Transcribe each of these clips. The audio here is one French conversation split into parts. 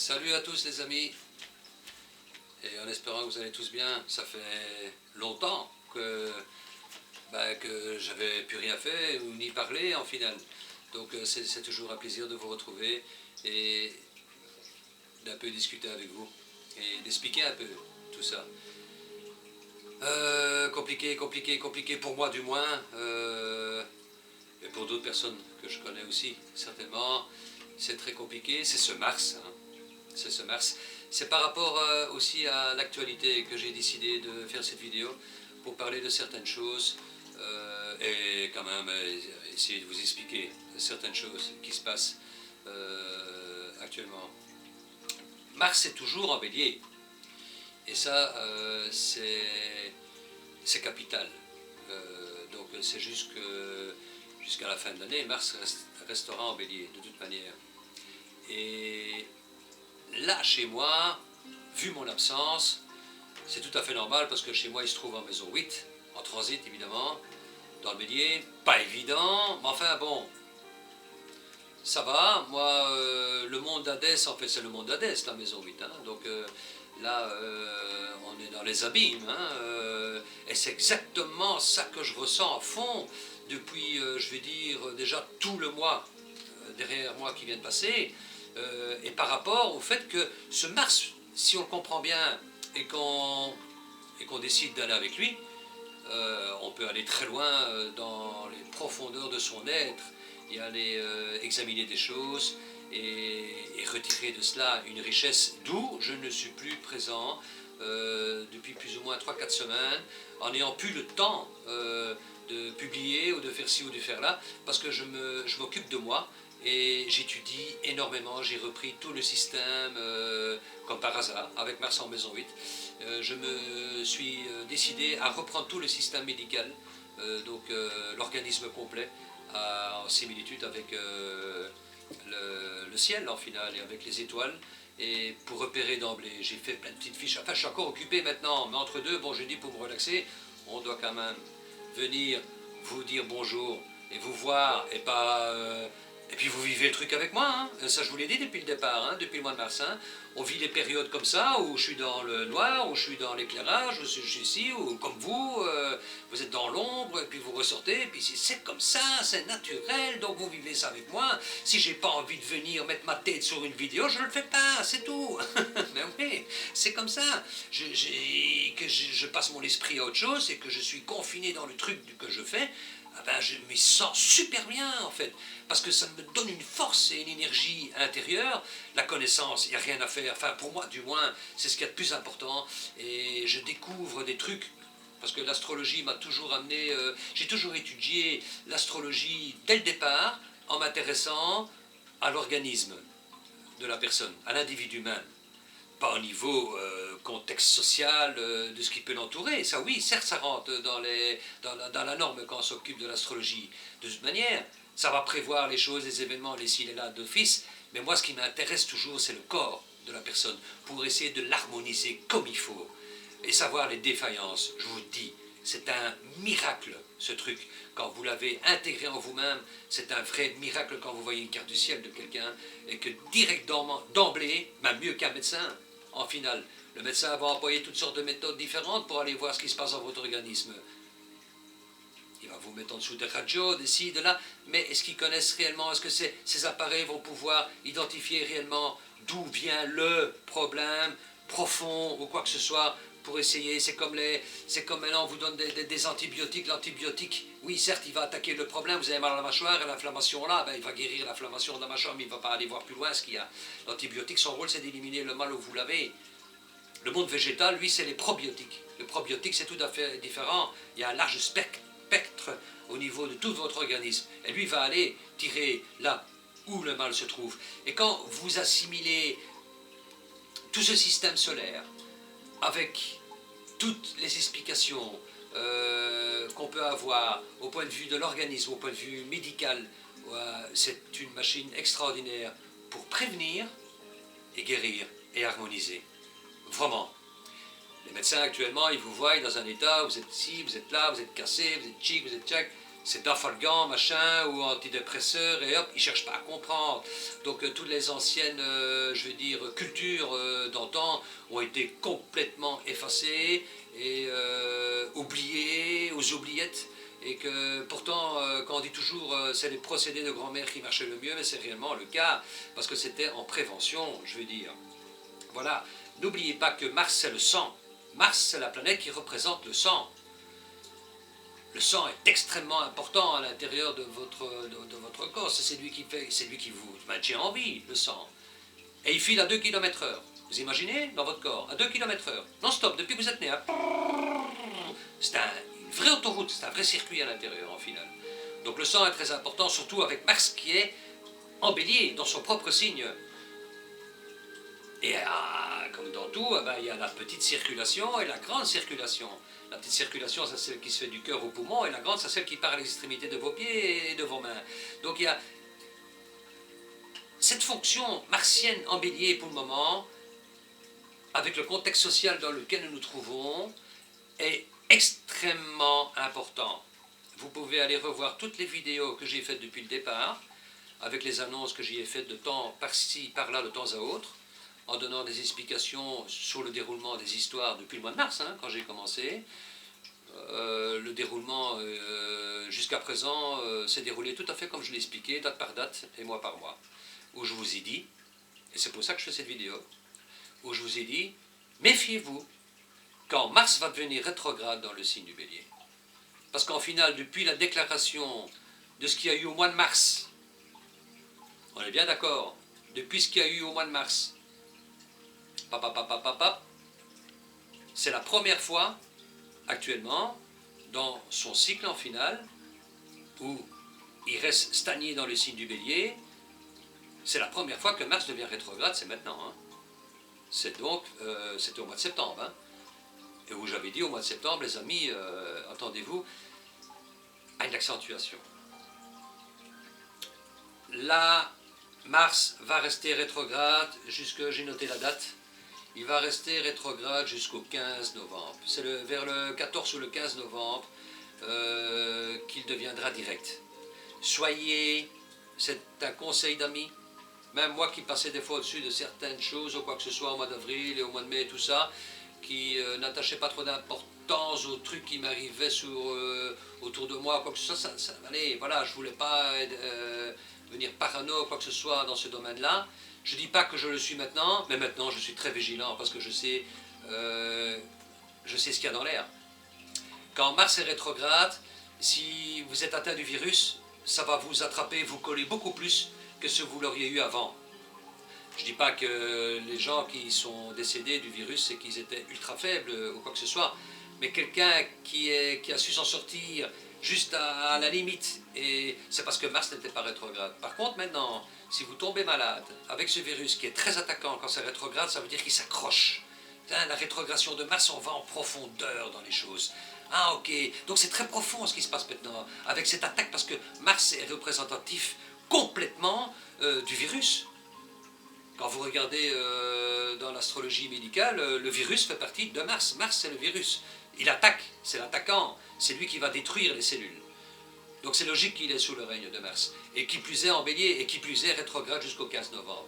Salut à tous les amis, et en espérant que vous allez tous bien. Ça fait longtemps que j'avais plus rien fait ou ni parlé en finale. Donc c'est toujours un plaisir de vous retrouver et d'un peu discuter avec vous et d'expliquer un peu tout ça. Compliqué pour moi du moins, et pour d'autres personnes que je connais aussi certainement. C'est très compliqué, c'est ce Mars, hein. C'est ce Mars. C'est par rapport aussi à l'actualité que j'ai décidé de faire cette vidéo pour parler de certaines choses et quand même essayer de vous expliquer certaines choses qui se passent actuellement. Mars est toujours en bélier et ça c'est capital. Donc c'est juste que jusqu'à la fin de l'année, Mars restera en bélier de toute manière. Et là, chez moi, vu mon absence, c'est tout à fait normal parce que chez moi, il se trouve en maison 8, en transit évidemment, dans le bélier. Pas évident, mais enfin bon, ça va. Moi, le monde d'Hadès, en fait, c'est le monde d'Hadès, la maison 8. Hein, donc là, on est dans les abîmes. Hein, et c'est exactement ça que je ressens à fond depuis, je vais dire, déjà tout le mois derrière moi qui vient de passer. Et par rapport au fait que ce Mars, si on le comprend bien et qu'on décide d'aller avec lui, on peut aller très loin dans les profondeurs de son être et aller examiner des choses et retirer de cela une richesse, d'où je ne suis plus présent depuis plus ou moins 3-4 semaines, en n'ayant plus le temps de publier ou de faire ci ou de faire là, parce que je m'occupe de moi. Et j'étudie énormément, j'ai repris tout le système, comme par hasard, avec Mars en maison 8. Je me suis décidé à reprendre tout le système médical, donc l'organisme complet, en similitude avec le ciel en finale et avec les étoiles. Et pour repérer d'emblée, j'ai fait plein de petites fiches. Enfin, je suis encore occupé maintenant, mais entre deux, bon, j'ai dit pour me relaxer, on doit quand même venir vous dire bonjour et vous voir et pas... Et puis vous vivez le truc avec moi, hein. Ça je vous l'ai dit depuis le départ, hein, depuis le mois de mars. Hein. On vit des périodes comme ça, où je suis dans le noir, où je suis dans l'éclairage, où je suis ici, ou comme vous, vous êtes dans l'ombre, et puis vous ressortez, et puis c'est comme ça, c'est naturel, donc vous vivez ça avec moi. Si j'ai pas envie de venir mettre ma tête sur une vidéo, je le fais pas, c'est tout. Mais oui, c'est comme ça. Je passe mon esprit à autre chose, et que je suis confiné dans le truc que je fais, ah ben, je me sens super bien en fait, parce que ça me donne une force et une énergie intérieure. La connaissance, il n'y a rien à faire, enfin pour moi du moins, c'est ce qu'il y a de plus important, et je découvre des trucs, parce que l'astrologie m'a toujours amené, j'ai toujours étudié l'astrologie dès le départ, en m'intéressant à l'organisme de la personne, à l'individu même. Pas au niveau contexte social de ce qui peut l'entourer. Ça oui, certes, ça rentre dans la norme quand on s'occupe de l'astrologie. De toute manière, ça va prévoir les choses, les événements, les ci, les là d'office. Mais moi, ce qui m'intéresse toujours, c'est le corps de la personne, pour essayer de l'harmoniser comme il faut. Et savoir les défaillances, je vous le dis, c'est un miracle, ce truc. Quand vous l'avez intégré en vous-même, c'est un vrai miracle quand vous voyez une carte du ciel de quelqu'un et que directement, d'emblée, même mieux qu'un médecin, en finale, le médecin va employer toutes sortes de méthodes différentes pour aller voir ce qui se passe dans votre organisme. Il va vous mettre en dessous des radios, de ci, de là, mais est-ce qu'ils connaissent réellement, est-ce que ces appareils vont pouvoir identifier réellement d'où vient le problème profond ou quoi que ce soit pour essayer, c'est comme maintenant on vous donne des antibiotiques, l'antibiotique, oui certes il va attaquer le problème, vous avez mal à la mâchoire et l'inflammation là, ben, il va guérir l'inflammation de la mâchoire mais il ne va pas aller voir plus loin ce qu'il y a. L'antibiotique, son rôle c'est d'éliminer le mal où vous l'avez. Le monde végétal, lui, c'est les probiotiques. Le probiotique c'est tout à fait différent, il y a un large spectre au niveau de tout votre organisme et lui va aller tirer là où le mal se trouve. Et quand vous assimilez tout ce système solaire, avec toutes les explications qu'on peut avoir au point de vue de l'organisme, au point de vue médical, c'est une machine extraordinaire pour prévenir et guérir et harmoniser. Vraiment. Les médecins actuellement, ils vous voient dans un état, vous êtes ici, vous êtes là, vous êtes cassé, vous êtes chic, vous êtes tchac. c'est d'afalgan, machin, ou antidépresseur, et hop, ils ne cherchent pas à comprendre. Donc toutes les anciennes, je veux dire, cultures d'antan ont été complètement effacées et oubliées aux oubliettes. Et que pourtant, quand on dit toujours c'est les procédés de grand-mère qui marchaient le mieux, mais c'est réellement le cas, parce que c'était en prévention, je veux dire. Voilà, n'oubliez pas que Mars c'est le sang. Mars c'est la planète qui représente le sang. Le sang est extrêmement important à l'intérieur de votre corps, c'est lui qui vous maintient en vie, le sang. Et il file à 2 km/h. Vous imaginez, dans votre corps, à 2 km/h, non-stop, depuis que vous êtes né. C'est une vraie autoroute, c'est un vrai circuit à l'intérieur, en final. Donc le sang est très important, surtout avec Mars qui est en bélier, dans son propre signe. Et comme dans tout, il y a la petite circulation et la grande circulation. La petite circulation, c'est celle qui se fait du cœur au poumon, et la grande, c'est celle qui part à l'extrémité de vos pieds et de vos mains. Donc il y a cette fonction martienne en bélier pour le moment, avec le contexte social dans lequel nous nous trouvons, est extrêmement important. Vous pouvez aller revoir toutes les vidéos que j'ai faites depuis le départ, avec les annonces que j'y ai faites de temps par-ci, par-là, de temps à autre, en donnant des explications sur le déroulement des histoires depuis le mois de mars, quand j'ai commencé. Le déroulement jusqu'à présent s'est déroulé tout à fait comme je l'ai expliqué, date par date et mois par mois, où je vous ai dit, et c'est pour ça que je fais cette vidéo, où je vous ai dit, méfiez-vous, quand Mars va devenir rétrograde dans le signe du Bélier. Parce qu'en final, depuis la déclaration de ce qu'il y a eu au mois de mars, on est bien d'accord, depuis ce qu'il y a eu au mois de mars, c'est la première fois, actuellement, dans son cycle en finale, où il reste stagné dans le signe du Bélier, c'est la première fois que Mars devient rétrograde, c'est maintenant. C'est donc, c'était au mois de septembre. Et où j'avais dit au mois de septembre, les amis, attendez-vous à une accentuation. Là, Mars va rester rétrograde jusque, j'ai noté la date, il va rester rétrograde jusqu'au 15 novembre. C'est vers le 14 ou le 15 novembre qu'il deviendra direct. Soyez, c'est un conseil d'amis, même moi qui passais des fois au-dessus de certaines choses, ou quoi que ce soit au mois d'avril et au mois de mai et tout ça, qui n'attachait pas trop d'importance aux trucs qui m'arrivaient autour de moi, quoi que ce soit, allez, voilà, je voulais pas devenir parano, quoi que ce soit dans ce domaine-là. Je ne dis pas que je le suis maintenant, mais maintenant je suis très vigilant parce que je sais ce qu'il y a dans l'air. Quand Mars est rétrograde, si vous êtes atteint du virus, ça va vous attraper, vous coller beaucoup plus que ce que vous l'auriez eu avant. Je ne dis pas que les gens qui sont décédés du virus, c'est qu'ils étaient ultra faibles ou quoi que ce soit, mais quelqu'un qui a su s'en sortir juste à la limite, et c'est parce que Mars n'était pas rétrograde. Par contre, maintenant, si vous tombez malade avec ce virus qui est très attaquant quand c'est rétrograde, ça veut dire qu'il s'accroche. La rétrogradation de Mars, on va en profondeur dans les choses. Ah ok, donc c'est très profond ce qui se passe maintenant avec cette attaque, parce que Mars est représentatif complètement du virus. Quand vous regardez dans l'astrologie médicale, le virus fait partie de Mars. Mars, c'est le virus. Il attaque, c'est l'attaquant. C'est lui qui va détruire les cellules. Donc c'est logique qu'il est sous le règne de Mars. Et qui plus est en bélier, et qui plus est rétrograde jusqu'au 15 novembre.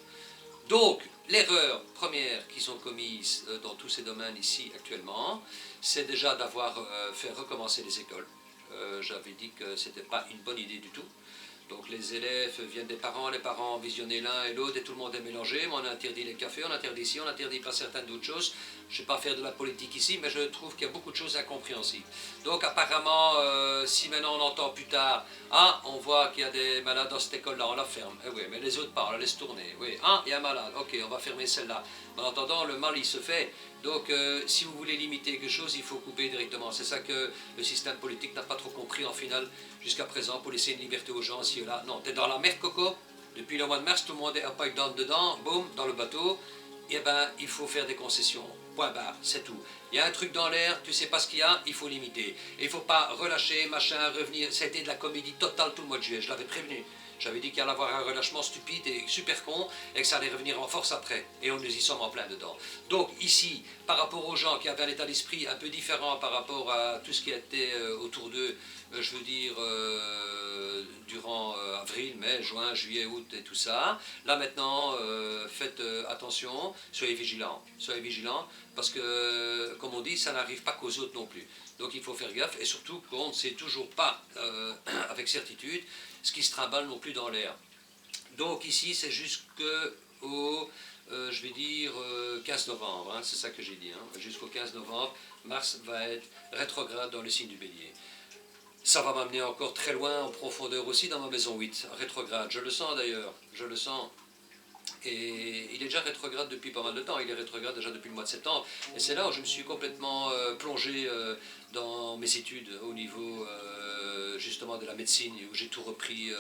Donc, l'erreur première qui sont commises dans tous ces domaines ici actuellement, c'est déjà d'avoir fait recommencer les écoles. J'avais dit que ce n'était pas une bonne idée du tout. Donc les élèves viennent des parents, les parents visionnaient l'un et l'autre et tout le monde est mélangé, mais on interdit les cafés, on interdit ici, on interdit pas certaines d'autres choses. Je ne vais pas faire de la politique ici, mais je trouve qu'il y a beaucoup de choses incompréhensibles. Donc apparemment, si maintenant on entend plus tard, ah, on voit qu'il y a des malades dans cette école-là, on la ferme. Eh oui, mais les autres pas, on la laisse tourner. Oui, ah, il y a un malade, ok, on va fermer celle-là. En attendant, le mal il se fait. Donc si vous voulez limiter quelque chose, il faut couper directement. C'est ça que le système politique n'a pas trop compris en finale jusqu'à présent pour laisser une liberté aux gens, si là. Non, t'es dans la merde, Coco. Depuis le mois de mars, tout le monde est upside down dedans, boum, dans le bateau. Et ben, il faut faire des concessions. Point barre, c'est tout. Il y a un truc dans l'air, tu sais pas ce qu'il y a, il faut limiter. Et il faut pas relâcher, machin, revenir. Ça a été de la comédie totale tout le mois de juillet, je l'avais prévenu. J'avais dit qu'il allait y avoir un relâchement stupide et super con et que ça allait revenir en force après. Et nous y sommes en plein dedans. Donc ici, par rapport aux gens qui avaient un état d'esprit un peu différent par rapport à tout ce qui était autour d'eux, je veux dire, durant avril, mai, juin, juillet, août et tout ça, là maintenant, faites attention, soyez vigilants, parce que, comme on dit, ça n'arrive pas qu'aux autres non plus. Donc il faut faire gaffe, et surtout qu'on ne sait toujours pas avec certitude ce qui se trimballe non plus dans l'air. Donc ici, c'est jusqu'au, je vais dire, 15 novembre, hein, c'est ça que j'ai dit, hein, jusqu'au 15 novembre, Mars va être rétrograde dans le signe du Bélier. Ça va m'amener encore très loin en profondeur aussi dans ma maison 8, rétrograde, je le sens d'ailleurs, je le sens. Et il est déjà rétrograde depuis pas mal de temps, il est rétrograde déjà depuis le mois de septembre. Et c'est là où je me suis complètement plongé dans mes études au niveau justement de la médecine, où j'ai tout repris,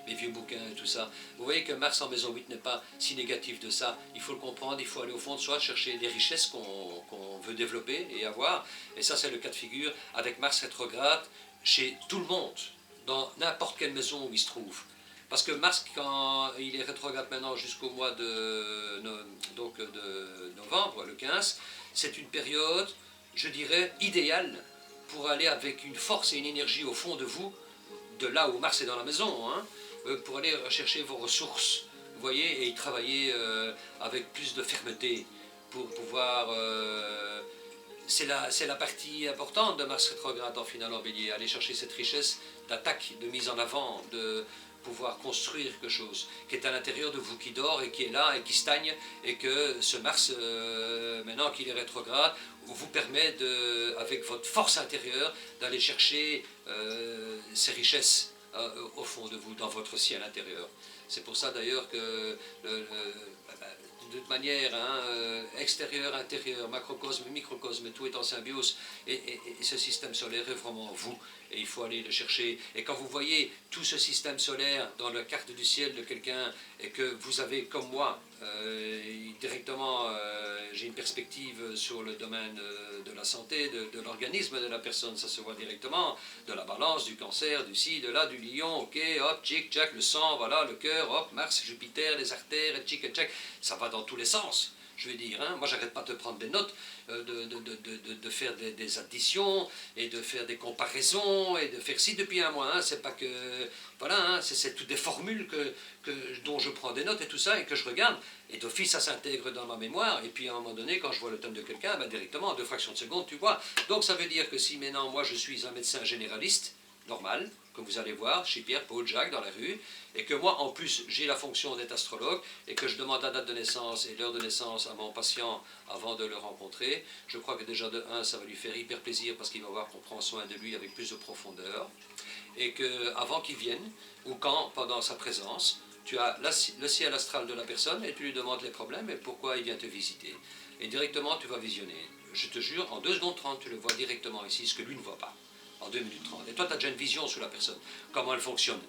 mes vieux bouquins et tout ça. Vous voyez que Mars en maison 8 n'est pas si négatif de ça. Il faut le comprendre, il faut aller au fond de soi, chercher des richesses qu'on veut développer et avoir. Et ça c'est le cas de figure avec Mars rétrograde chez tout le monde, dans n'importe quelle maison où il se trouve. Parce que Mars, quand il est rétrograde maintenant jusqu'au mois de novembre, le 15, c'est une période, je dirais, idéale pour aller avec une force et une énergie au fond de vous, de là où Mars est dans la maison, hein, pour aller rechercher vos ressources, vous voyez, et y travailler avec plus de fermeté pour pouvoir... c'est la partie importante de Mars rétrograde en finale en Bélier, aller chercher cette richesse d'attaque, de mise en avant, de pouvoir construire quelque chose qui est à l'intérieur de vous, qui dort et qui est là et qui stagne, et que ce Mars, maintenant qu'il est rétrograde, vous permet, avec votre force intérieure, d'aller chercher ces richesses au fond de vous, dans votre ciel intérieur. C'est pour ça d'ailleurs que de toute manière, hein, extérieur, intérieur, macrocosme, microcosme, tout est en symbiose, et ce système solaire est vraiment vous, et il faut aller le chercher. Et quand vous voyez tout ce système solaire dans la carte du ciel de quelqu'un, et que vous avez, comme moi, directement, j'ai une perspective sur le domaine de la santé, de l'organisme de la personne, ça se voit directement, de la balance, du cancer, du ci, de là, du lion, ok, hop, tchic, tchac, le sang, voilà, le cœur, hop, Mars, Jupiter, les artères, et tchic, et tchac, ça va dans tous les sens. Je veux dire, hein, moi j'arrête pas de prendre des notes, de faire des additions et de faire des comparaisons et de faire ci depuis un mois. Hein, c'est pas que. Voilà, hein, c'est toutes des formules dont je prends des notes et tout ça et que je regarde. Et d'office ça s'intègre dans ma mémoire. Et puis à un moment donné, quand je vois le thème de quelqu'un, ben, directement en 2 fractions de seconde, tu vois. Donc ça veut dire que si maintenant moi je suis un médecin généraliste, normal, comme vous allez voir, chez Pierre, Paul, Jacques, dans la rue, et que moi, en plus, j'ai la fonction d'être astrologue, et que je demande la date de naissance et l'heure de naissance à mon patient avant de le rencontrer, je crois que déjà de 1, ça va lui faire hyper plaisir parce qu'il va voir qu'on prend soin de lui avec plus de profondeur, et qu'avant qu'il vienne, ou quand, pendant sa présence, tu as le ciel astral de la personne et tu lui demandes les problèmes et pourquoi il vient te visiter. Et directement, tu vas visionner. Je te jure, en 2 secondes 30, tu le vois directement ici, ce que lui ne voit pas. En 2 minutes 30. Et toi, tu as déjà une vision sur la personne. Comment elle fonctionne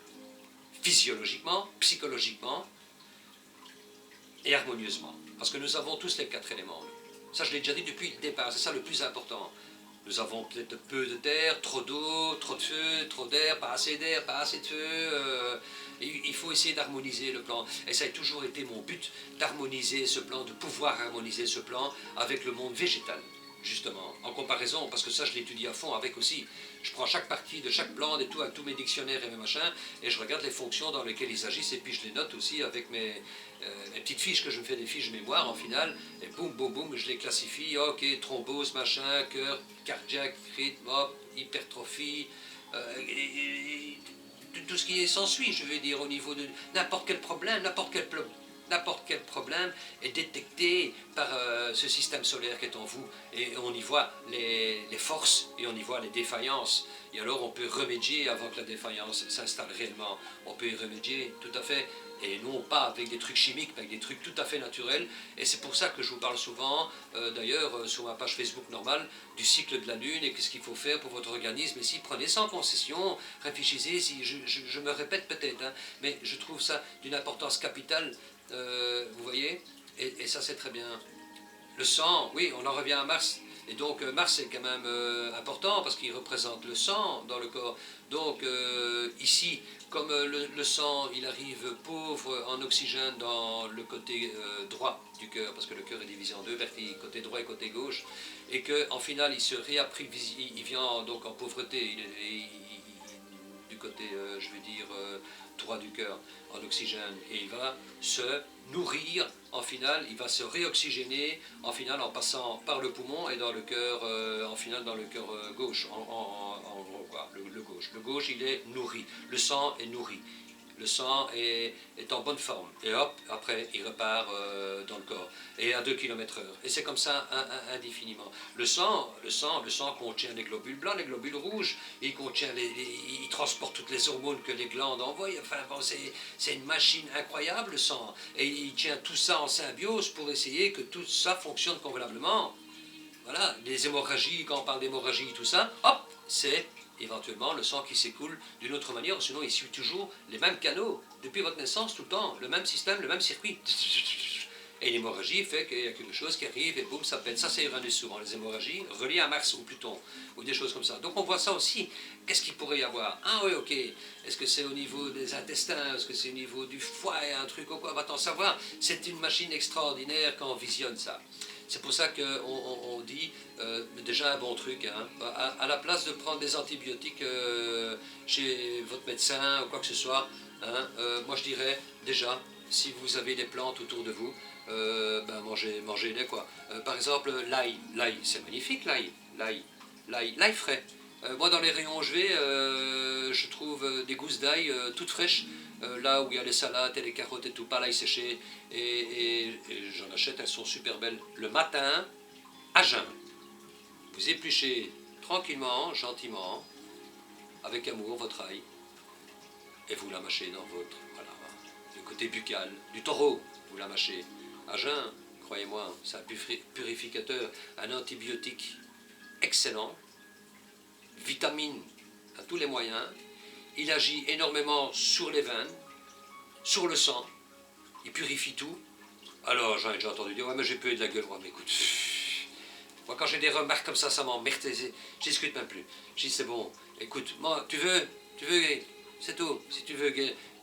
physiologiquement, psychologiquement et harmonieusement. Parce que nous avons tous les 4 éléments. Ça, je l'ai déjà dit depuis le départ. C'est ça le plus important. Nous avons peut-être peu de terre, trop d'eau, trop de feu, trop d'air, pas assez de feu. Il faut essayer d'harmoniser le plan. Et ça a toujours été mon but, d'harmoniser ce plan, de pouvoir harmoniser ce plan avec le monde végétal. Justement, en comparaison, parce que ça je l'étudie à fond avec aussi. Je prends chaque partie de chaque plante et tout, à tous mes dictionnaires et mes machins, et je regarde les fonctions dans lesquelles ils agissent, et puis je les note aussi avec mes petites fiches, que je me fais des fiches mémoire en finale, et boum, boum, boum, je les classifie, ok, thrombose, machin, cœur, cardiaque, rythme, hop, hypertrophie, tout ce qui s'ensuit, je vais dire, au niveau de n'importe quel problème, n'importe quel problème est détecté par ce système solaire qui est en vous, et on y voit les forces et on y voit les défaillances, et alors on peut remédier avant que la défaillance s'installe réellement. On peut y remédier tout à fait, et non pas avec des trucs chimiques, mais avec des trucs tout à fait naturels. Et c'est pour ça que je vous parle souvent, d'ailleurs sur ma page Facebook normale, du cycle de la Lune et qu'est-ce qu'il faut faire pour votre organisme. Et si prenez ça en concession, réfléchissez, si je me répète peut-être, hein, mais je trouve ça d'une importance capitale. Vous voyez, et ça c'est très bien. Le sang, oui, on en revient à Mars. Et donc Mars est quand même important parce qu'il représente le sang dans le corps. Donc ici, comme le sang, il arrive pauvre en oxygène dans le côté droit du cœur, parce que le cœur est divisé en deux parties, côté droit et côté gauche, et qu'en final, il se réapprivisionne, il vient donc en pauvreté, du côté, je veux dire, droit du cœur, en oxygène, et il va se nourrir, en final, il va se réoxygéner, en final, en passant par le poumon et dans le cœur, en final, dans le cœur gauche, en gros, quoi, le gauche. Le gauche, il est nourri, le sang est nourri. Le sang est en bonne forme. Et hop, après, il repart dans le corps. Et à 2 km/h. Et c'est comme ça indéfiniment. Le sang contient les globules blancs, les globules rouges. Il contient il transporte toutes les hormones que les glandes envoient. Enfin, bon, c'est une machine incroyable, le sang. Et il tient tout ça en symbiose pour essayer que tout ça fonctionne convenablement. Voilà, les hémorragies, quand on parle d'hémorragie, tout ça, hop, c'est éventuellement le sang qui s'écoule d'une autre manière, sinon il suit toujours les mêmes canaux, depuis votre naissance, tout le temps, le même système, le même circuit. Et l'hémorragie fait qu'il y a quelque chose qui arrive et boum, ça pète. Ça, c'est Uranus souvent, les hémorragies, reliées à Mars ou Pluton, ou des choses comme ça. Donc on voit ça aussi. Qu'est-ce qu'il pourrait y avoir? Ah oui, ok. Est-ce que c'est au niveau des intestins? Est-ce que c'est au niveau du foie? Un truc ou quoi? Va-t-on savoir? C'est une machine extraordinaire quand on visionne ça. C'est pour ça qu'on dit, déjà un bon truc, hein, à la place de prendre des antibiotiques chez votre médecin ou quoi que ce soit, hein, moi je dirais déjà, si vous avez des plantes autour de vous, ben mangez-les quoi. Par exemple, l'ail, c'est magnifique l'ail frais. Moi dans les rayons où je vais, je trouve des gousses d'ail toutes fraîches, là où il y a les salades et les carottes et tout, pas l'ail séché, et j'en achète, elles sont super belles. Le matin, à jeun, vous épluchez tranquillement, gentiment, avec amour votre ail, et vous la mâchez dans votre, voilà, le côté buccal, du taureau, vous la mâchez. À jeun, croyez-moi, c'est un purificateur, un antibiotique excellent, vitamine à tous les moyens, il agit énormément sur les veines, sur le sang, il purifie tout. Alors j'en ai déjà entendu dire, ouais mais j'ai peu de la gueule, ouais mais écoute, moi quand j'ai des remarques comme ça m'emmerde, je discute même plus. Je dis c'est bon, écoute, moi tu veux, c'est tout, si tu veux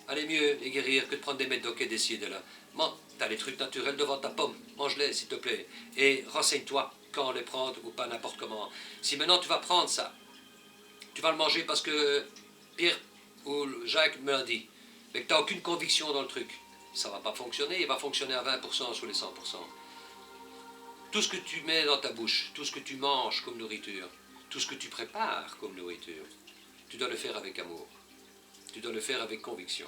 aller mieux et guérir que de prendre des médocs et d'essayer de là. Moi, t'as les trucs naturels devant ta pomme, mange-les s'il te plaît, et renseigne-toi quand les prendre ou pas n'importe comment. Si maintenant tu vas prendre ça, tu vas le manger parce que Pierre ou Jacques me l'a dit, mais que tu n'as aucune conviction dans le truc, ça ne va pas fonctionner, il va fonctionner à 20% sur les 100%. Tout ce que tu mets dans ta bouche, tout ce que tu manges comme nourriture, tout ce que tu prépares comme nourriture, tu dois le faire avec amour, tu dois le faire avec conviction.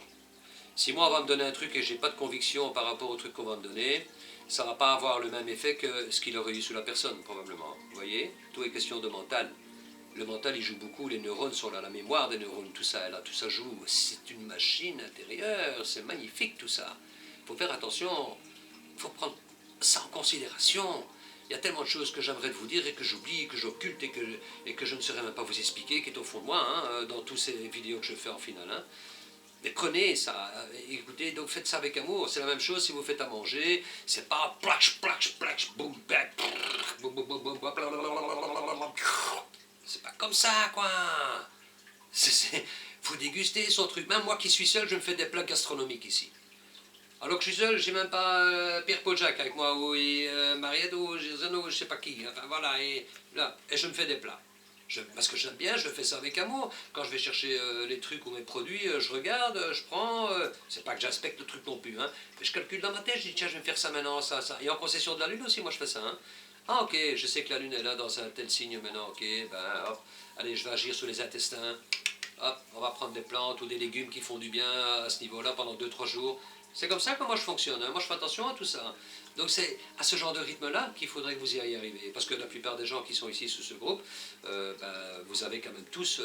Si moi on va me donner un truc et j'ai pas de conviction par rapport au truc qu'on va me donner, ça va pas avoir le même effet que ce qu'il aurait eu sur la personne probablement. Vous voyez, tout est question de mental. Le mental il joue beaucoup, les neurones sont là, la mémoire des neurones, tout ça, là, tout ça joue. C'est une machine intérieure, c'est magnifique tout ça. Il faut faire attention, il faut prendre ça en considération. Il y a tellement de choses que j'aimerais vous dire et que j'oublie, que j'occulte et que je ne saurais même pas vous expliquer, qui est au fond de moi, hein, dans toutes ces vidéos que je fais en finale. Hein. Mais prenez ça, écoutez, donc faites ça avec amour. C'est la même chose si vous faites à manger. C'est pas plach, plach, plach, boum, back, boum, boum, boum, boum, c'est pas comme ça, quoi. Faut déguster son truc. Même moi qui suis seul, je me fais des plats gastronomiques ici. Alors que je suis seul, j'ai même pas Pierre-Paul Jacques avec moi, ou Mariette, ou Zeno, je sais pas qui. Enfin voilà, et là, et je me fais des plats. Parce que j'aime bien, je fais ça avec amour. Quand je vais chercher les trucs ou mes produits, je regarde, je prends. C'est pas que j'inspecte le truc non plus, hein. Mais je calcule dans ma tête, je dis tiens, je vais me faire ça maintenant, ça, ça. Et en concession de la lune aussi, moi je fais ça, hein. Ah ok, je sais que la lune est là dans un tel signe maintenant, ok, ben hop, allez, je vais agir sur les intestins. Hop, on va prendre des plantes ou des légumes qui font du bien à ce niveau-là pendant 2-3 jours. C'est comme ça que moi je fonctionne, hein. Moi je fais attention à tout ça. Donc c'est à ce genre de rythme-là qu'il faudrait que vous y arriver. Parce que la plupart des gens qui sont ici sous ce groupe, vous avez quand même tous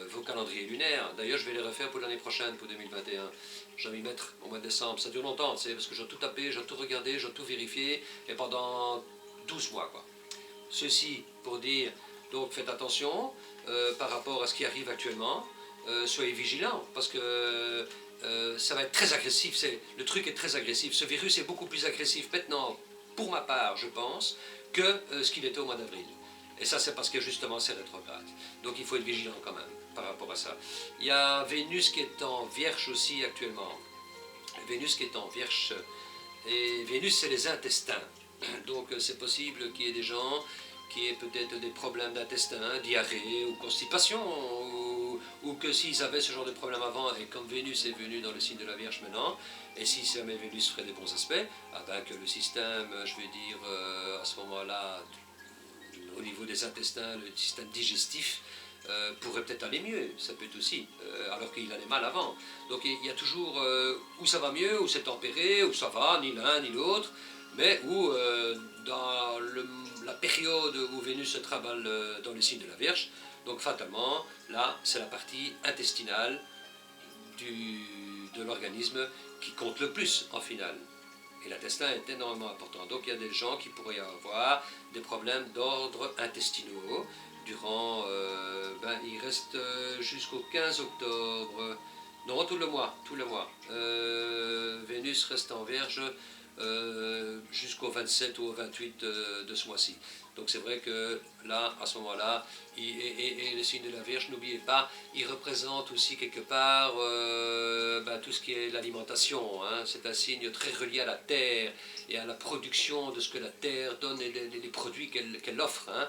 vos calendriers lunaires. D'ailleurs je vais les refaire pour l'année prochaine, pour 2021. Je vais m'y mettre au mois de décembre. Ça dure longtemps, tu sais, parce que j'ai tout tapé, j'ai tout regardé, j'ai tout vérifié. Et pendant 12 mois, quoi. Ceci pour dire, donc faites attention par rapport à ce qui arrive actuellement. Soyez vigilants, parce que ça va être très agressif. Le truc est très agressif. Ce virus est beaucoup plus agressif maintenant, pour ma part, je pense, que ce qu'il était au mois d'avril. Et ça, c'est parce que justement, c'est rétrograde. Donc il faut être vigilant quand même par rapport à ça. Il y a Vénus qui est en Vierge aussi actuellement. Vénus qui est en Vierge. Et Vénus, c'est les intestins. Donc c'est possible qu'il y ait des gens qui aient peut-être des problèmes d'intestin, diarrhée ou constipation, ou que s'ils avaient ce genre de problème avant, et comme Vénus est venue dans le signe de la Vierge maintenant, et si jamais Vénus ferait des bons aspects, ah ben que le système, je veux dire, à ce moment-là, au niveau des intestins, le système digestif, pourrait peut-être aller mieux, ça peut être aussi, alors qu'il allait mal avant. Donc il y a toujours où ça va mieux, où c'est tempéré, où ça va, ni l'un ni l'autre, mais où dans la période où Vénus se travaille dans le signe de la Vierge, donc fatalement, là, c'est la partie intestinale de l'organisme qui compte le plus en finale. Et l'intestin est énormément important. Donc il y a des gens qui pourraient avoir des problèmes d'ordre intestinaux durant, il reste jusqu'au 15 octobre, non, tout le mois, tout le mois. Vénus reste en Vierge jusqu'au 27 ou au 28 de ce mois-ci. Donc c'est vrai que là, à ce moment-là, et le signe de la Vierge, n'oubliez pas, il représente aussi quelque part tout ce qui est l'alimentation. Hein. C'est un signe très relié à la terre et à la production de ce que la terre donne et les produits qu'elle offre. Hein.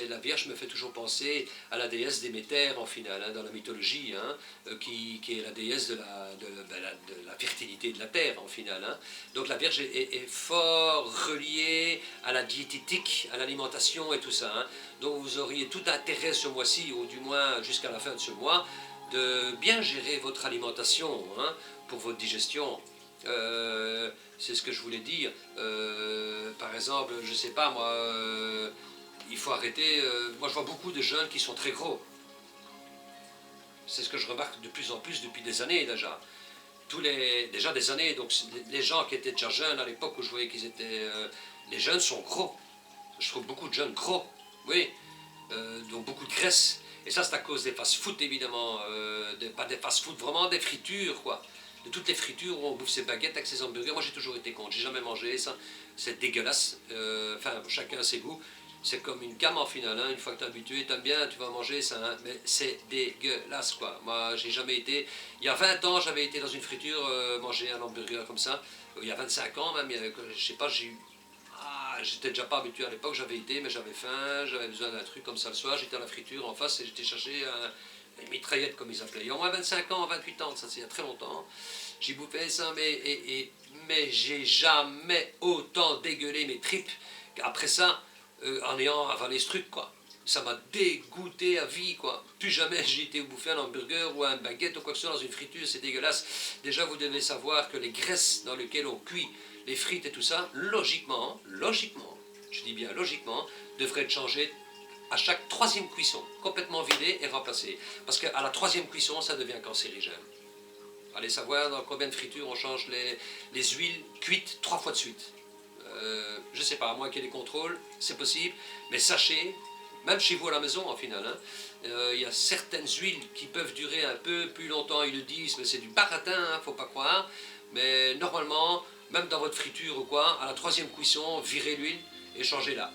La Vierge me fait toujours penser à la déesse Déméter en finale, hein, dans la mythologie, hein, qui est la déesse de la fertilité de la terre en finale. Hein. Donc la Vierge est fort reliée à la diététique, à l'alimentation et tout ça. Hein. Donc vous auriez tout intérêt ce mois-ci, ou du moins jusqu'à la fin de ce mois, de bien gérer votre alimentation, hein, pour votre digestion. C'est ce que je voulais dire. Par exemple, je ne sais pas moi, il faut arrêter. Moi je vois beaucoup de jeunes qui sont très gros. C'est ce que je remarque de plus en plus depuis des années déjà. Déjà des années, donc les gens qui étaient déjà jeunes à l'époque où je voyais qu'ils étaient... les jeunes sont gros. Je trouve beaucoup de jeunes gros, oui, donc beaucoup de graisse. Et ça, c'est à cause des fast-food, évidemment, pas des fast-food, vraiment des fritures, quoi. De toutes les fritures où on bouffe ses baguettes avec ses hamburgers. Moi, j'ai toujours été contre, j'ai jamais mangé ça. C'est dégueulasse. Enfin, chacun ses goûts. C'est comme une gamme en finale, hein. Une fois que tu es habitué, tu aimes bien, tu vas manger ça, hein. Mais c'est dégueulasse, quoi. Moi, j'ai jamais été... Il y a 20 ans, j'avais été dans une friture, manger un hamburger comme ça. Il y a 25 ans, même, je sais pas, j'ai eu... J'étais déjà pas habitué à l'époque, j'avais été, mais j'avais faim, j'avais besoin d'un truc comme ça le soir, j'étais à la friture en face et j'étais chercher une mitraillette comme ils appelaient. Il y a au moins 25 ans, 28 ans, ça c'est il y a très longtemps. J'ai bouffé ça, mais j'ai jamais autant dégueulé mes tripes qu'après ça, en ayant avalé ce truc, quoi. Ça m'a dégoûté à vie, quoi. Plus jamais j'ai été bouffer un hamburger ou un baguette ou quoi que ce soit dans une friture, c'est dégueulasse. Déjà, vous devez savoir que les graisses dans lesquelles on cuit les frites et tout ça, logiquement, je dis bien logiquement, devraient être changées à chaque troisième cuisson, complètement vidées et remplacées. Parce qu'à la troisième cuisson, ça devient cancérigène. Allez savoir dans combien de fritures on change les huiles cuites 3 fois de suite. Je ne sais pas, à moins qu'il y ait des contrôles, c'est possible, mais sachez, même chez vous à la maison en final, hein, il y a certaines huiles qui peuvent durer un peu plus longtemps, ils le disent, mais c'est du baratin, hein, faut pas croire, mais normalement, même dans votre friture ou quoi, à la troisième cuisson, virez l'huile et changez-la.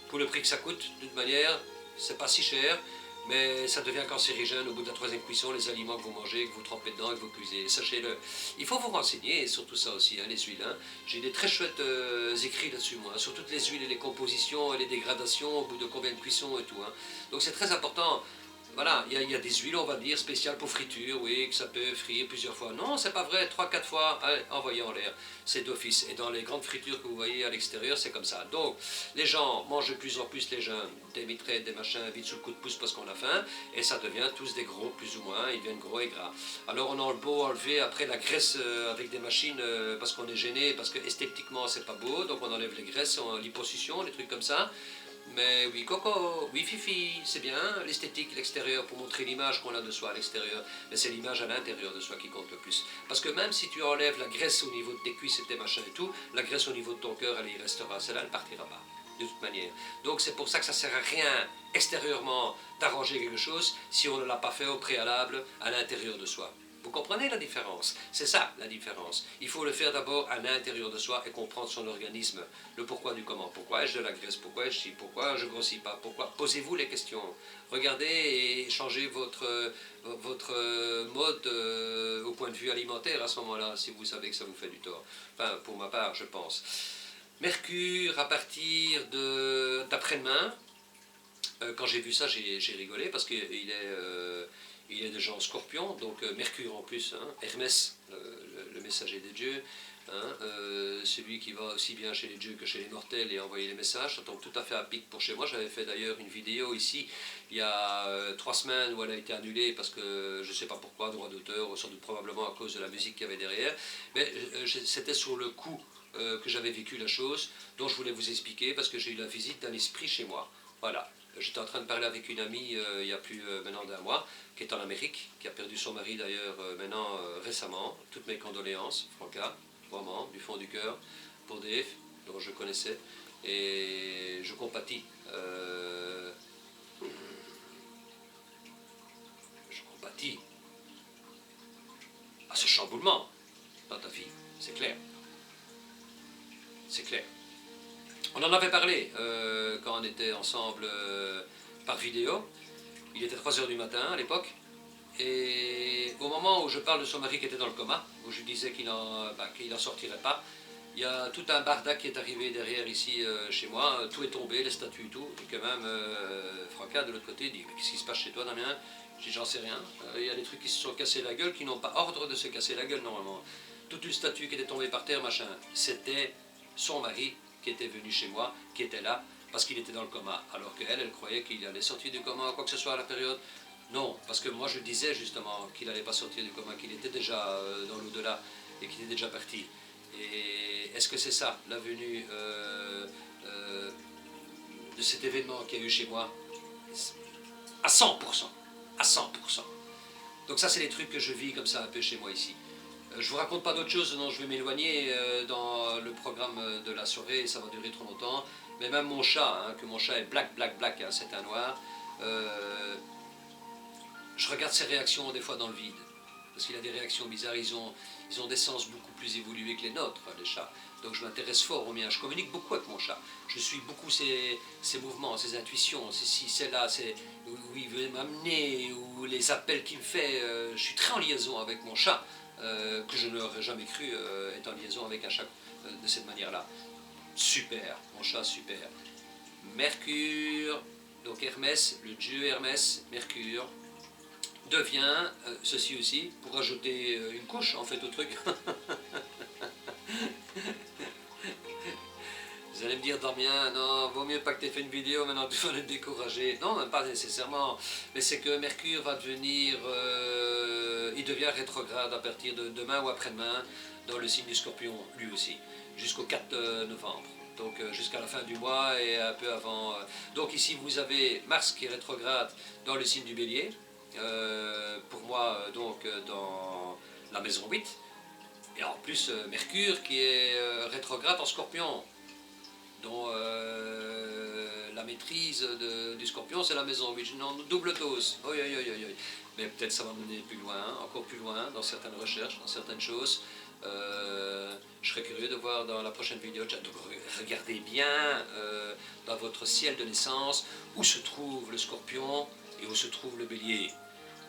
Pour le prix que ça coûte, de toute manière, c'est pas si cher, mais ça devient cancérigène au bout de la troisième cuisson, les aliments que vous mangez, que vous trempez dedans et que vous cuisez. Sachez-le. Il faut vous renseigner sur tout ça aussi, hein, les huiles. Hein. J'ai des très chouettes écrits là-dessus, moi, hein, sur toutes les huiles et les compositions et les dégradations au bout de combien de cuissons et tout. Hein. Donc c'est très important. Voilà, il y a des huiles, on va dire, spéciales pour friture, oui, que ça peut frire plusieurs fois. Non, c'est pas vrai, 3-4 fois, allez, envoyez en l'air, c'est d'office. Et dans les grandes fritures que vous voyez à l'extérieur, c'est comme ça. Donc, les gens mangent de plus en plus, les jeunes, des mitrettes, des machins, vite sous le coup de pouce parce qu'on a faim, et ça devient tous des gros, plus ou moins, ils deviennent gros et gras. Alors, on a le beau enlever après la graisse avec des machines parce qu'on est gêné, parce que esthétiquement, c'est pas beau, donc on enlève les graisses, l'hyposuction, les trucs comme ça. Mais oui, coco, oui, fifi, c'est bien, l'esthétique, l'extérieur, pour montrer l'image qu'on a de soi à l'extérieur. Mais c'est l'image à l'intérieur de soi qui compte le plus. Parce que même si tu enlèves la graisse au niveau de tes cuisses et tes machins et tout, la graisse au niveau de ton cœur, elle y restera. Celle-là, elle partira pas, de toute manière. Donc c'est pour ça que ça sert à rien, extérieurement, d'arranger quelque chose si on ne l'a pas fait au préalable à l'intérieur de soi. Vous comprenez la différence? C'est ça la différence. Il faut le faire d'abord à l'intérieur de soi et comprendre son organisme, le pourquoi du comment. Pourquoi ai-je de la graisse? Pourquoi ai-je ci? Pourquoi je grossis pas? Pourquoi? Posez-vous les questions. Regardez et changez votre mode au point de vue alimentaire à ce moment-là, si vous savez que ça vous fait du tort. Enfin, pour ma part, je pense. Mercure, à partir d'après-demain, quand j'ai vu ça, j'ai rigolé parce qu'il il est déjà en scorpion, donc Mercure en plus, hein, Hermès, le messager des dieux, hein, celui qui va aussi bien chez les dieux que chez les mortels et envoyer les messages, ça tombe tout à fait à pic pour chez moi. J'avais fait d'ailleurs une vidéo ici il y a 3 semaines où elle a été annulée parce que je ne sais pas pourquoi, droit d'auteur, sans doute probablement à cause de la musique qu'il y avait derrière, mais c'était sur le coup que j'avais vécu la chose, dont je voulais vous expliquer parce que j'ai eu la visite d'un esprit chez moi. Voilà. J'étais en train de parler avec une amie il y a plus maintenant d'1 mois, qui est en Amérique, qui a perdu son mari d'ailleurs maintenant récemment. Toutes mes condoléances, Franca, vraiment, du fond du cœur, pour Dave, dont je connaissais, et je compatis. Je compatis à ce chamboulement dans ta vie, c'est clair. C'est clair. On en avait parlé quand on était ensemble par vidéo. Il était 3 h du matin à l'époque. Et au moment où je parle de son mari qui était dans le coma, où je disais qu'il n'en sortirait pas, il y a tout un bardac qui est arrivé derrière ici chez moi. Tout est tombé, les statues et tout. Et que même Franca de l'autre côté dit: mais qu'est-ce qui se passe chez toi, Damien? Je dis: j'en sais rien. Il y a des trucs qui se sont cassés la gueule, qui n'ont pas ordre de se casser la gueule normalement. Toute une statue qui était tombée par terre, machin. C'était son mari qui était venu chez moi, qui était là, parce qu'il était dans le coma, alors qu'elle, elle croyait qu'il allait sortir du coma, quoi que ce soit à la période. Non, parce que moi je disais justement qu'il n'allait pas sortir du coma, qu'il était déjà dans l'au-delà et qu'il était déjà parti. Et est-ce que c'est ça, la venue de cet événement qu'il y a eu chez moi? À 100%, à 100%. Donc ça, c'est les trucs que je vis comme ça un peu chez moi ici. Je vous raconte pas d'autres choses, non, je vais m'éloigner dans le programme de la soirée, ça va durer trop longtemps. Mais même mon chat, hein, que mon chat est black, hein, c'est un noir, je regarde ses réactions des fois dans le vide. Parce qu'il a des réactions bizarres, ils ont des sens beaucoup plus évolués que les nôtres, les chats. Donc je m'intéresse fort aux miens, je communique beaucoup avec mon chat. Je suis beaucoup ses mouvements, ses intuitions, c'est ci, c'est là, c'est où il veut m'amener, ou les appels qu'il me fait. Je suis très en liaison avec mon chat. Que je n'aurais jamais cru être en liaison avec un chat de cette manière-là. Super, mon chat super. Mercure, donc Hermès, le dieu Hermès, Mercure, devient ceci aussi, pour ajouter une couche en fait au truc. Vous allez me dire: Damien, non, vaut mieux pas que tu aies fait une vidéo, maintenant tu vas le décourager. Non, même pas nécessairement. Mais c'est que Mercure va devenir, il devient rétrograde à partir de demain ou après-demain dans le signe du Scorpion, lui aussi, jusqu'au 4 novembre. Donc jusqu'à la fin du mois et un peu avant. Donc ici vous avez Mars qui est rétrograde dans le signe du Bélier, pour moi donc dans la maison 8. Et en plus Mercure qui est rétrograde en Scorpion, dont la maîtrise du Scorpion, c'est la maison 8, non, double dose. Oui, oui, oui, oui. Mais peut-être ça va mener plus loin, encore plus loin, dans certaines recherches, dans certaines choses. Je serais curieux de voir dans la prochaine vidéo. Regardez bien dans votre ciel de naissance où se trouve le Scorpion et où se trouve le Bélier.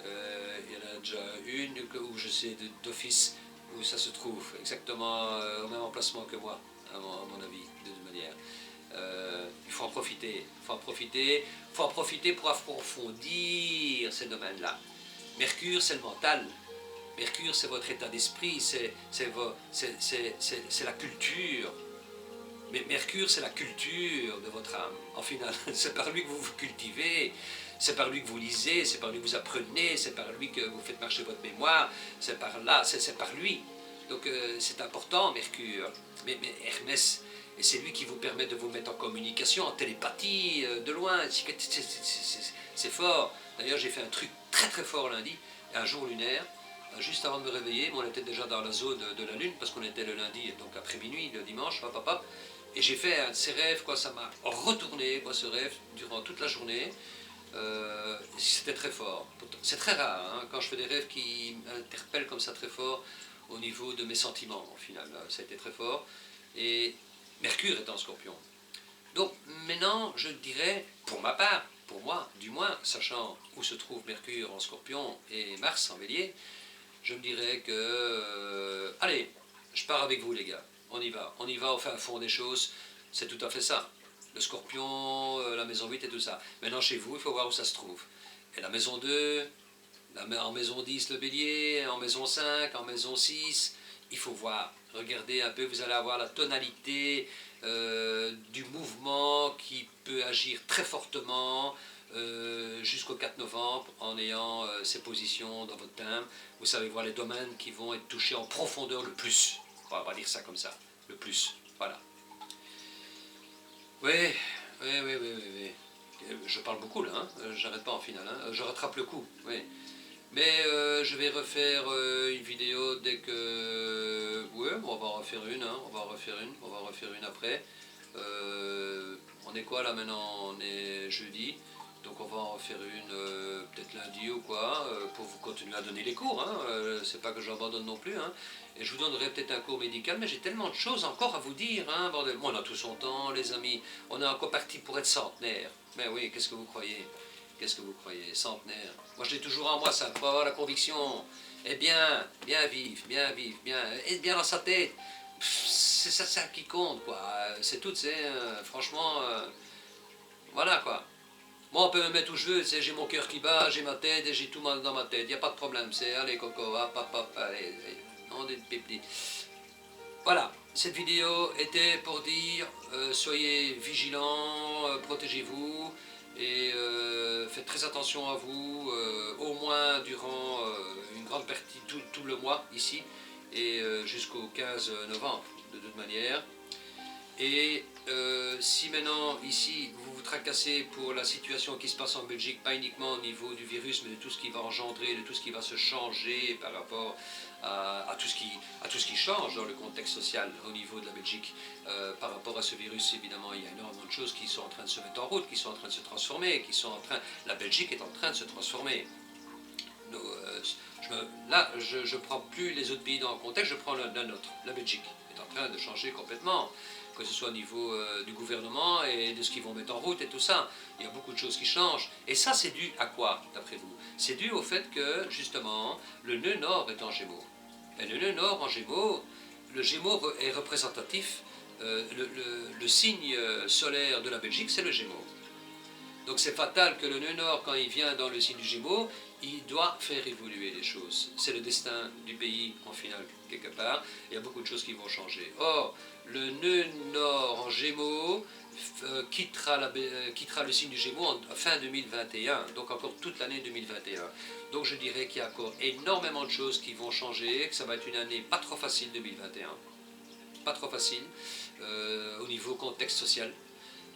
Il y en a déjà une où je sais d'office où ça se trouve, exactement au même emplacement que moi, à mon avis, de toute manière. Il faut en profiter, il faut en profiter pour approfondir ces domaines-là. Mercure, c'est le mental. Mercure, c'est votre état d'esprit, c'est la culture. Mais Mercure, c'est la culture de votre âme. En final, c'est par lui que vous vous cultivez, c'est par lui que vous lisez, c'est par lui que vous apprenez, c'est par lui que vous faites marcher votre mémoire, c'est par là, c'est par lui. Donc c'est important, Mercure. Mais Hermès, et c'est lui qui vous permet de vous mettre en communication, en télépathie, de loin. C'est fort. D'ailleurs, j'ai fait un truc très très fort lundi, un jour lunaire. Juste avant de me réveiller, on était déjà dans la zone de la Lune, parce qu'on était le lundi, donc après minuit, le dimanche, hop, hop, hop. Et j'ai fait un de ces rêves, quoi, ça m'a retourné, quoi, ce rêve, durant toute la journée. C'était très fort. C'est très rare hein, quand je fais des rêves qui m'interpellent comme ça très fort au niveau de mes sentiments, au final. Ça a été très fort. Et Mercure est en Scorpion. Donc maintenant, je dirais, pour ma part, pour moi, du moins, sachant où se trouve Mercure en Scorpion et Mars en Bélier, je me dirais que, allez, je pars avec vous les gars, on y va au fin fond des choses, c'est tout à fait ça. Le Scorpion, la maison 8 et tout ça. Maintenant chez vous, il faut voir où ça se trouve. Et la maison 2, en maison 10 le Bélier, en maison 5, en maison 6, il faut voir, regardez un peu, vous allez avoir la tonalité du mouvement qui peut agir très fortement jusqu'au 4 novembre en ayant ces positions dans votre thème. Vous savez voir les domaines qui vont être touchés en profondeur le plus. On va dire ça comme ça, le plus. Voilà. Oui, oui. Je parle beaucoup là, hein. J'arrête pas en finale, hein. Je rattrape le coup, oui. Mais je vais refaire une vidéo dès que... Ouais, bon, on va en refaire une, hein. On va en refaire une après. On est quoi là maintenant? On est jeudi. Donc on va en refaire une peut-être lundi ou quoi, pour vous continuer à donner les cours, hein. C'est pas que j'abandonne non plus, hein. Et je vous donnerai peut-être un cours médical, mais j'ai tellement de choses encore à vous dire, hein, bordel. Bon, on a tout son temps, les amis. On est encore parti pour être centenaire. Mais oui, qu'est-ce que vous croyez? Qu'est-ce que vous croyez? Centenaire. Moi, je l'ai toujours en moi, ça, pour avoir la conviction. Et bien vivre, être bien dans sa tête. C'est ça qui compte, quoi. C'est tout, c'est franchement, voilà, quoi. Moi, on peut me mettre où je veux, j'ai mon cœur qui bat, j'ai ma tête et j'ai tout mal dans ma tête. Il n'y a pas de problème, c'est allez, coco, hop, allez, non, des pépis. Voilà, cette vidéo était pour dire soyez vigilants, protégez-vous et faites très attention à vous, au moins durant une grande partie, tout le mois ici et jusqu'au 15 novembre de toute manière. Et si maintenant ici vous vous tracassez pour la situation qui se passe en Belgique, pas uniquement au niveau du virus, mais de tout ce qui va engendrer, de tout ce qui va se changer par rapport à tout ce qui change dans le contexte social au niveau de la Belgique, par rapport à ce virus, évidemment, il y a énormément de choses qui sont en train de se mettre en route, qui sont en train de se transformer, la Belgique est en train de se transformer. Là, je ne prends plus les autres pays dans le contexte, je prends la nôtre. La Belgique est en train de changer complètement, que ce soit au niveau du gouvernement et de ce qu'ils vont mettre en route et tout ça. Il y a beaucoup de choses qui changent. Et ça, c'est dû à quoi, d'après vous? C'est dû au fait que, justement, le nœud nord est en Gémeaux. Et le nœud nord en Gémeaux, le Gémeaux est représentatif, le signe solaire de la Belgique, c'est le Gémeaux. Donc c'est fatal que le nœud nord, quand il vient dans le signe du Gémeaux, il doit faire évoluer les choses. C'est le destin du pays, en final, quelque part. Il y a beaucoup de choses qui vont changer. Or, le nœud nord en Gémeaux quittera le signe du Gémeaux en fin 2021, donc encore toute l'année 2021. Donc je dirais qu'il y a encore énormément de choses qui vont changer, que ça va être une année pas trop facile 2021. Pas trop facile, au niveau contexte social.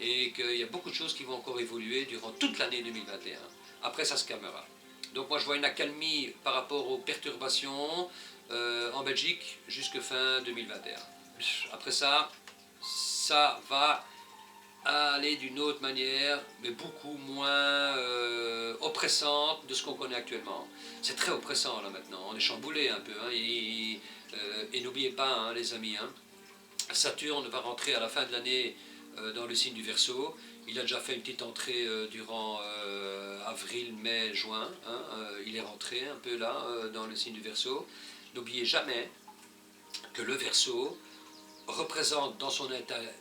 Et qu'il y a beaucoup de choses qui vont encore évoluer durant toute l'année 2021. Après, ça se calmera. Donc moi, je vois une accalmie par rapport aux perturbations en Belgique jusqu'à fin 2021. Après ça, ça va aller d'une autre manière, mais beaucoup moins oppressante de ce qu'on connaît actuellement. C'est très oppressant là maintenant, on est chamboulé un peu. Hein, et n'oubliez pas, hein, les amis, hein, Saturne va rentrer à la fin de l'année dans le signe du Verseau. Il a déjà fait une petite entrée durant avril, mai, juin. Hein, il est rentré un peu là dans le signe du Verseau. N'oubliez jamais que le Verseau représente dans son intégral.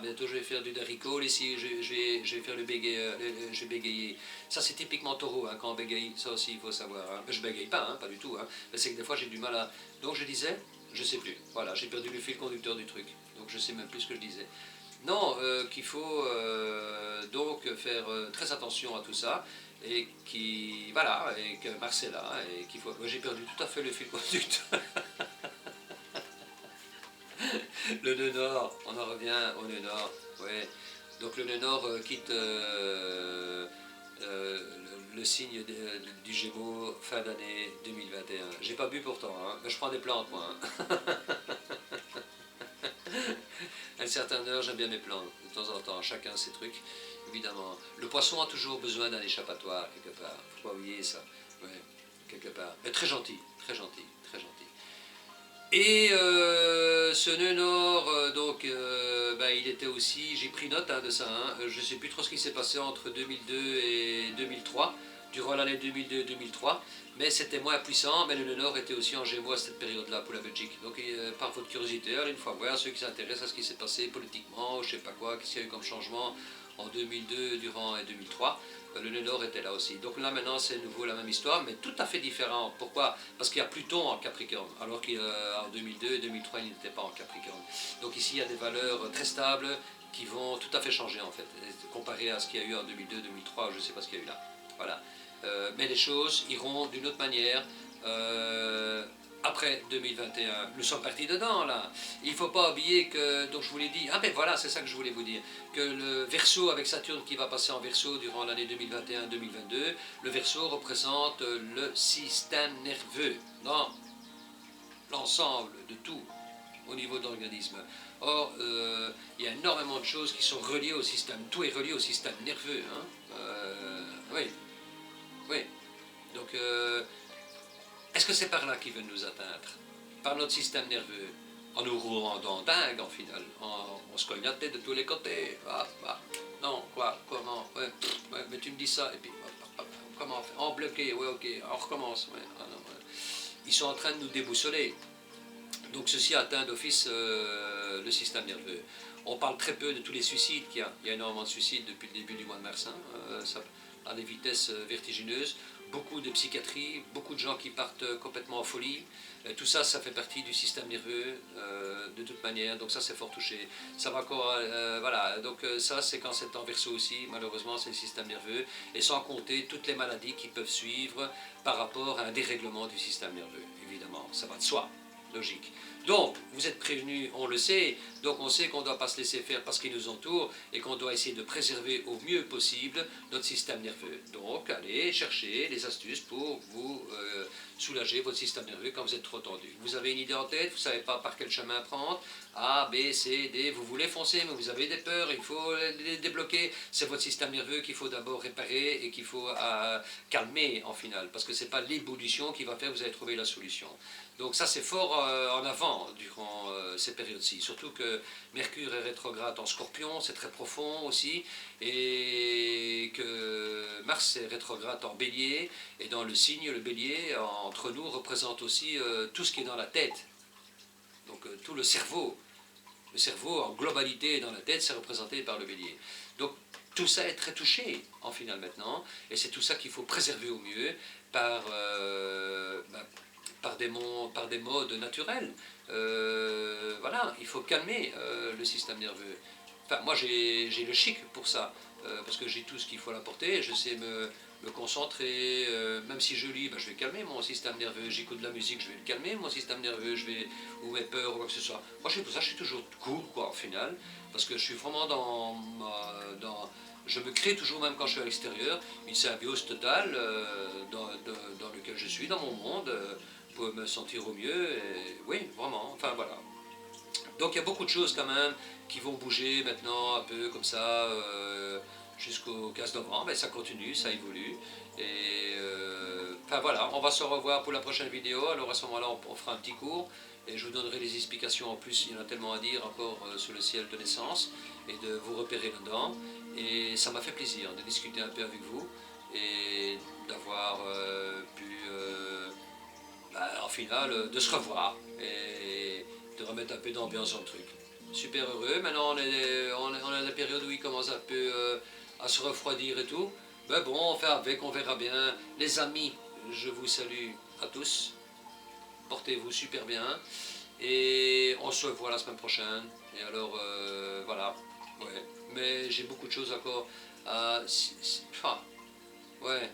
Bientôt je vais faire du haricot, ici je vais faire le bégayeur, je vais bégayer. Ça c'est typiquement taureau, hein, quand on bégaye, ça aussi il faut savoir. Hein. Je bégaye pas, hein, pas du tout. Hein. C'est que des fois j'ai du mal à... Donc je disais, je sais plus, voilà, j'ai perdu le fil conducteur du truc. Donc je sais même plus ce que je disais. Non, qu'il faut donc faire très attention à tout ça. Et voilà, et que Mars est là, et qu'il faut... Moi j'ai perdu tout à fait le fil conducteur. Le nœud nord, on en revient au nœud nord, ouais. Donc le nœud nord quitte le signe du Gémeaux fin d'année 2021. J'ai pas bu pourtant, hein, mais je prends des plantes moi. Hein. une certaine heure, j'aime bien mes plans, de temps en temps, chacun ses trucs, évidemment. Le poisson a toujours besoin d'un échappatoire, quelque part, faut pas oublier ça, ouais, quelque part. Mais très gentil, très gentil, très gentil. Et ce nœud nord, donc, ben, il était aussi, j'ai pris note de ça, hein, je ne sais plus trop ce qui s'est passé entre 2002 et 2003, durant l'année 2002-2003, mais c'était moins puissant, mais le nœud nord était aussi en Gémeaux à cette période-là pour la Belgique. Donc par votre curiosité, allez une fois voir ceux qui s'intéressent à ce qui s'est passé politiquement, je ne sais pas quoi, qu'est-ce qu'il y a eu comme changement en 2002 durant et 2003. Le nœud nord était là aussi. Donc là maintenant c'est à nouveau la même histoire, mais tout à fait différent. Pourquoi? Parce qu'il y a Pluton en Capricorne, alors qu'en 2002 et 2003 il n'était pas en Capricorne. Donc ici il y a des valeurs très stables qui vont tout à fait changer en fait, comparé à ce qu'il y a eu en 2002-2003, je ne sais pas ce qu'il y a eu là. Voilà. Mais les choses iront d'une autre manière après 2021. Nous sommes partis dedans là. Il ne faut pas oublier que, donc je vous l'ai dit, ah ben voilà, c'est ça que je voulais vous dire, que le Verseau avec Saturne qui va passer en Verseau durant l'année 2021-2022, le Verseau représente le système nerveux dans l'ensemble de tout au niveau de l'organisme. Or, il y a énormément de choses qui sont reliées au système, tout est relié au système nerveux. Hein. Oui. Oui. Donc, est-ce que c'est par là qu'ils veulent nous atteindre? Par notre système nerveux, en nous rendant dingue, en final. On se cogne la tête de tous les côtés. Ah, ah, non, quoi, comment, ouais, mais tu me dis ça, et puis, comment, en bloqué, ouais, ok, on recommence. Ouais, ah, non, ouais. Ils sont en train de nous déboussoler. Donc ceci atteint d'office le système nerveux. On parle très peu de tous les suicides qu'il y a. Il y a énormément de suicides depuis le début du mois de mars, hein, à des vitesses vertigineuses. Beaucoup de psychiatrie, beaucoup de gens qui partent complètement en folie. Tout ça, ça fait partie du système nerveux de toute manière. Donc ça, c'est fort touché. Ça va encore, voilà. Donc ça, c'est quand c'est en Verseau aussi. Malheureusement, c'est le système nerveux. Et sans compter toutes les maladies qui peuvent suivre par rapport à un dérèglement du système nerveux. Évidemment, ça va de soi. Logique. Donc, vous êtes prévenus, on le sait, donc on sait qu'on ne doit pas se laisser faire par ce qui nous entoure et qu'on doit essayer de préserver au mieux possible notre système nerveux. Donc, allez chercher les astuces pour vous soulager votre système nerveux quand vous êtes trop tendu. Vous avez une idée en tête, vous ne savez pas par quel chemin prendre, A, B, C, D, vous voulez foncer, mais vous avez des peurs, il faut les débloquer. C'est votre système nerveux qu'il faut d'abord réparer et qu'il faut calmer en final, parce que ce n'est pas l'ébullition qui va faire que vous allez trouver la solution. Donc ça c'est fort en avant durant ces périodes-ci, surtout que Mercure est rétrograde en Scorpion, c'est très profond aussi, et que Mars est rétrograde en Bélier, et dans le signe, le Bélier, entre nous, représente aussi tout ce qui est dans la tête, donc tout le cerveau en globalité dans la tête, c'est représenté par le Bélier. Donc tout ça est très touché en final maintenant, et c'est tout ça qu'il faut préserver au mieux par des modes naturels. Voilà, il faut calmer le système nerveux. Enfin, moi j'ai le chic pour ça, parce que j'ai tout ce qu'il faut l'apporter, je sais me concentrer, même si je lis, je vais calmer mon système nerveux, j'écoute de la musique, je vais le calmer, mon système nerveux, ou mes peurs, ou quoi que ce soit. Moi, pour ça, je suis toujours cool, quoi, au final, parce que je suis vraiment je me crée toujours, même quand je suis à l'extérieur, une symbiose totale dans lequel je suis, dans mon monde, pour me sentir au mieux, et oui, vraiment, enfin voilà. Donc il y a beaucoup de choses quand même qui vont bouger maintenant, un peu comme ça, jusqu'au 15 novembre, et ça continue, ça évolue. Et enfin voilà, on va se revoir pour la prochaine vidéo, alors à ce moment-là on fera un petit cours, et je vous donnerai les explications en plus, il y en a tellement à dire encore sur le ciel de naissance, et de vous repérer là-dedans. Et ça m'a fait plaisir de discuter un peu avec vous, et d'avoir pu, en final, de se revoir, et de remettre un peu d'ambiance dans le truc. Super heureux, maintenant on a des périodes où il commence un peu à se refroidir et tout. Ben bon, on fait avec, on verra bien. Les amis, je vous salue à tous. Portez-vous super bien. Et on se revoit la semaine prochaine. Et alors, voilà. Ouais. Mais j'ai beaucoup de choses encore à... ouais.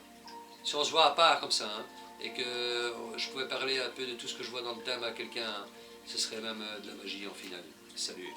Si on se voit à part comme ça, hein, et que je pouvais parler un peu de tout ce que je vois dans le thème à quelqu'un, ce serait même de la magie en finale. Salut.